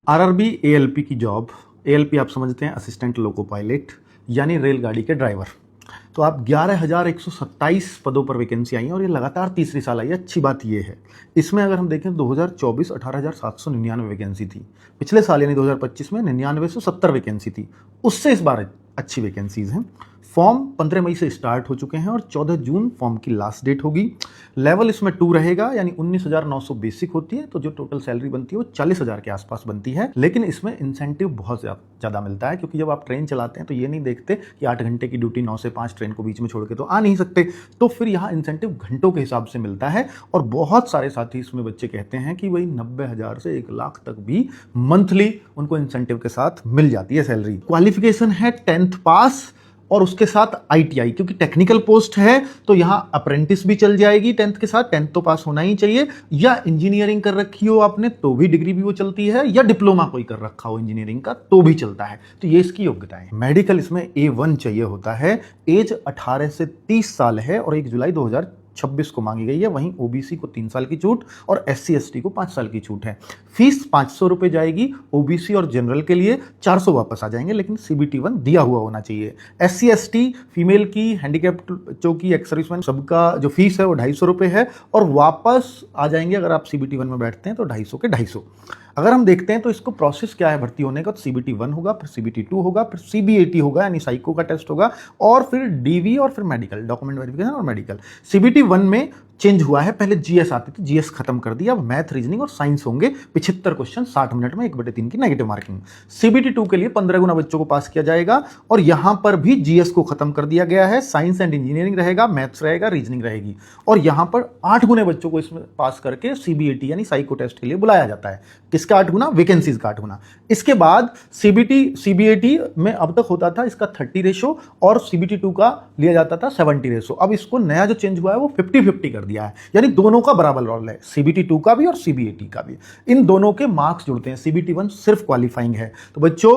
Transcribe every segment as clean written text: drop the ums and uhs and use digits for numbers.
RRB ALP की job. ALP आप समझते हैं, असिस्टेंट लोको पायलट, यानी रेलगाड़ी के ड्राइवर। तो आप 11,127 पदों पर वैकेंसी आई है और ये लगातार तीसरी साल आई है। अच्छी बात ये है, इसमें अगर हम देखें 2024 18,799 वैकेंसी थी। पिछले साल यानी 2025 में 99 से 70 वैकेंसी थी। उससे इस बार अच्छी वैकेंसीज हैं। फॉर्म 15 मई से स्टार्ट हो चुके हैं और 14 जून फॉर्म की लास्ट डेट होगी। लेवल इसमें 2 रहेगा, यानी 19,900 बेसिक होती है, तो जो टोटल सैलरी बनती है वो 40,000 के आसपास बनती है। लेकिन इसमें इंसेंटिव बहुत ज़्यादा मिलता है, क्योंकि जब आप ट्रेन चलाते हैं तो ये नहीं देखते कि 8 घंटे की ड्यूटी 9 से 5 ट्रेन को बीच में छोड़ के तो आ नहीं सकते, तो फिर यहाँ इंसेंटिव घंटों के हिसाब से मिलता है। और बहुत सारे साथी इसमें बच्चे कहते हैं कि वही 90,000 से 1 लाख तक भी मंथली उनको इंसेंटिव के साथ मिल जाती है सैलरी। क्वालिफिकेशन है 10th पास और उसके साथ आईटीआई, क्योंकि टेक्निकल पोस्ट है तो यहां अप्रेंटिस भी चल जाएगी 10th के साथ। 10th तो पास होना ही चाहिए, या इंजीनियरिंग कर रखी हो आपने तो भी डिग्री भी वो चलती है, या डिप्लोमा कोई कर रखा हो इंजीनियरिंग का तो भी चलता है। तो ये इसकी योग्यता है। मेडिकल इसमें A1 चाहिए होता है। एज 18 से 30 साल है और 1 जुलाई 2026 को मांगी गई है। वहीं ओबीसी को 3 साल की छूट और SC ST को 5 साल की छूट है। फीस 500 रुपए जाएगी ओबीसी और जनरल के लिए, 400 वापस आ जाएंगे, लेकिन CBT1 दिया हुआ होना चाहिए। SC ST फीमेल की, हैंडीकैप्ड बच्चों की, एक्स सर्विसमैन, सबका जो फीस है वो 250 रुपए है और वापस आ जाएंगे अगर आप CBT1 में बैठते हैं तो 250 के 250। अगर हम देखते हैं तो इसको प्रोसेस क्या है भर्ती होने का, तो CBT1 होगा, फिर CBT2 होगा, फिर CBAT होगा यानी साइको का टेस्ट होगा, और फिर DV और फिर मेडिकल, डॉक्यूमेंट वेरिफिकेशन और मेडिकल। CBT1 में चेंज हुआ है, पहले GS आती थी, GS खत्म कर दिया, अब मैथ, रीजनिंग और साइंस होंगे। 75 क्वेश्चन 60 मिनट में, 1/3 की नेगेटिव मार्किंग। CBT2 के लिए 15 गुना बच्चों को पास किया जाएगा और यहां पर भी GS को खत्म कर दिया गया है। साइंस एंड इंजीनियरिंग रहेगा, मैथ्स रहेगा, रीजनिंग रहेगी, और यहां पर 8 गुने बच्चों को इसमें पास करके CBAT यानी साइको टेस्ट के लिए बुलाया जाता है। किसका 8 गुना? वैकेंसीज का 8 गुना। इसके बाद CBAT में अब तक होता था इसका 30 रेशो और CBT2 का लिया जाता था 70 रेशो। अब इसको नया जो चेंज हुआ है वो 50-50 कर दिया है, यानी दोनों का बराबर रोल है, CBT2 का भी और CBAT का भी। इन दोनों के मार्क्स जुड़ते हैं। CBT1 सिर्फ क्वालिफाइंग है, तो बच्चों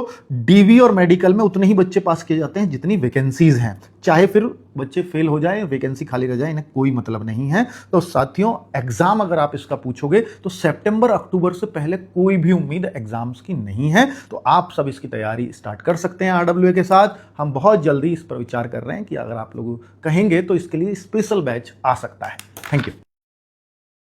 DV और मेडिकल में उतने ही बच्चे पास किए जाते हैं जितनी वैकेंसीज हैं। चाहे फिर बच्चे फेल हो जाए, वैकेंसी खाली रह जाए, इन्हें कोई मतलब नहीं है। तो साथियों, एग्जाम अगर आप इसका पूछोगे तो सितंबर अक्टूबर से पहले कोई भी उम्मीद एग्जाम्स की नहीं है। तो आप सब इसकी तैयारी स्टार्ट कर सकते हैं RWA के साथ। हम बहुत जल्दी इस पर विचार कर रहे हैं कि अगर आप लोग कहेंगे तो इसके लिए स्पेशल बैच आ सकता है। Thank you.